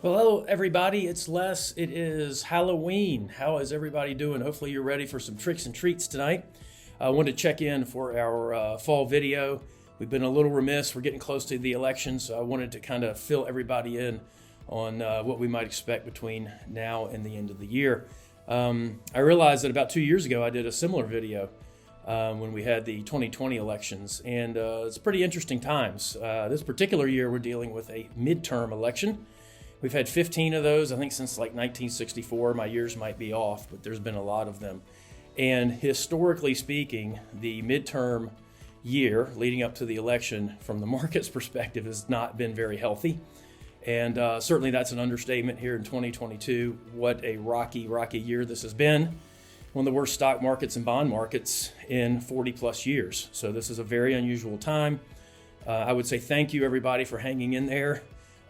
Well, hello everybody, it's Les. It is Halloween. How is everybody doing? Hopefully you're ready for some tricks and treats tonight. I wanted to check in for our fall video. We've been a little remiss. We're getting close to the election, so I wanted to kind of fill everybody in on what we might expect between now and the end of the year. I realized that about 2 years ago I did a similar video when we had the 2020 elections, and it's pretty interesting times. This particular year we're dealing with a midterm election. We've had 15 of those, I think, since like 1964. My years might be off, but there's been a lot of them. And historically speaking, the midterm year leading up to the election from the market's perspective has not been very healthy. And certainly that's an understatement here in 2022. What a rocky year this has been. One of the worst stock markets and bond markets in 40 plus years. So this is a very unusual time. I would say thank you everybody for hanging in there.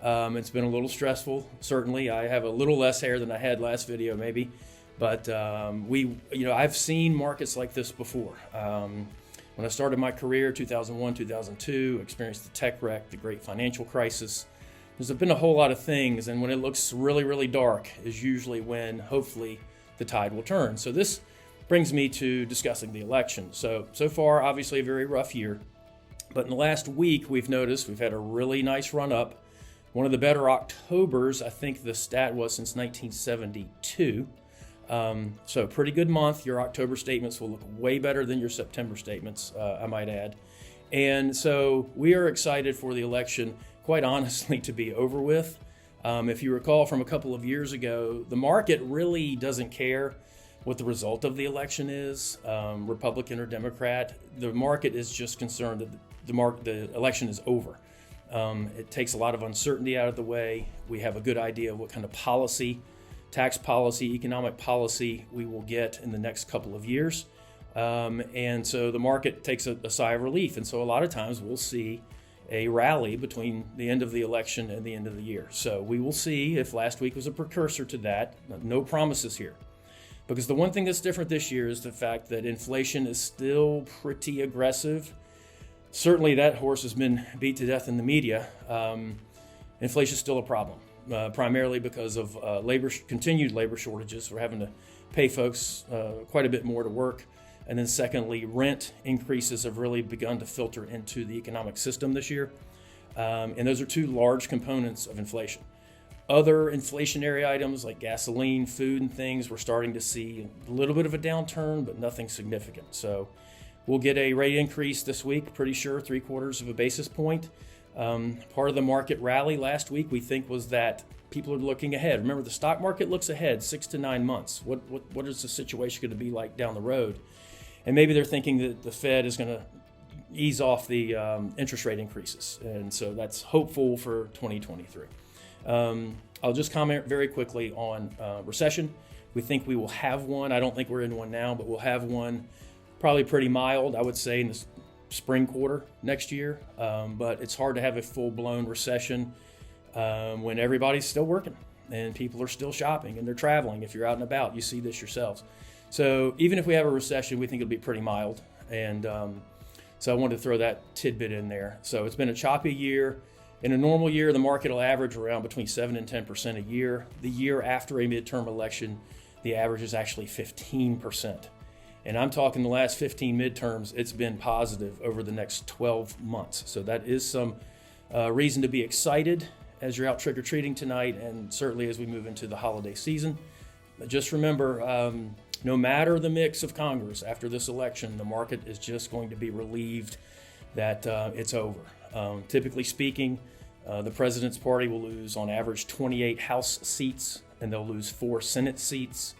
It's been a little stressful, certainly. I have a little less hair than I had last video, maybe. But I've seen markets like this before. When I started my career, 2001, 2002, experienced the tech wreck, the great financial crisis. There's been a whole lot of things, and when it looks really dark is usually when, hopefully, the tide will turn. So this brings me to discussing the election. So far, obviously, a very rough year. But in the last week, we've noticed we've had a really nice run up. One of the better Octobers, I think the stat was since 1972. So pretty good month. Your October statements will look way better than your September statements, I might add. And so we are excited for the election, quite honestly, to be over with. If you recall from a couple of years ago, the market really doesn't care what the result of the election is, Republican or Democrat. The market is just concerned that the election is over. It takes a lot of uncertainty out of the way. We have a good idea of what kind of policy, tax policy, economic policy we will get in the next couple of years. And so the market takes a sigh of relief. And so a lot of times we'll see a rally between the end of the election and the end of the year. So we will see if last week was a precursor to that. No promises here. Because the one thing that's different this year is the fact that inflation is still pretty aggressive. Certainly that horse has been beat to death in the media. Inflation is still a problem, primarily because of continued labor shortages. We're having to pay folks quite a bit more to work. And then secondly, rent increases have really begun to filter into the economic system this year. And those are two large components of inflation. Other inflationary items like gasoline, food, and things, we're starting to see a little bit of a downturn, but nothing significant. So we'll get a rate increase this week, pretty sure, 3/4 of a basis point. Part of the market rally last week, we think, was that people are looking ahead. Remember, the stock market looks ahead 6 to 9 months. What is the situation going to be like down the road? And maybe they're thinking that the Fed is going to ease off the interest rate increases. And so that's hopeful for 2023. I'll just comment very quickly on recession. We think we will have one. I don't think we're in one now, but we'll have one. Probably pretty mild, I would say, in the spring quarter next year. But it's hard to have a full-blown recession when everybody's still working and people are still shopping and they're traveling. If you're out and about, you see this yourselves. So even if we have a recession, we think it'll be pretty mild. And so I wanted to throw that tidbit in there. So it's been a choppy year. In a normal year, the market will average around between 7 and 10% a year. The year after a midterm election, the average is actually 15%. And I'm talking the last 15 midterms, it's been positive over the next 12 months. So that is some reason to be excited as you're out trick-or-treating tonight, and certainly as we move into the holiday season. But just remember, no matter the mix of Congress after this election, the market is just going to be relieved that it's over. Typically speaking, the president's party will lose on average 28 House seats, and they'll lose 4 Senate seats.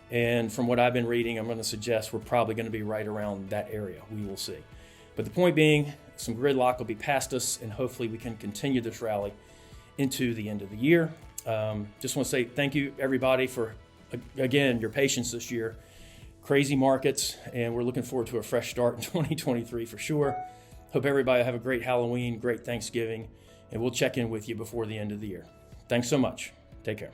And from what I've been reading, I'm going to suggest we're probably going to be right around that area. We will see. But the point being, some gridlock will be past us, and hopefully we can continue this rally into the end of the year. Just want to say thank you, everybody, for, again, your patience this year. Crazy markets, and we're looking forward to a fresh start in 2023 for sure. Hope everybody have a great Halloween, great Thanksgiving, and we'll check in with you before the end of the year. Thanks so much. Take care.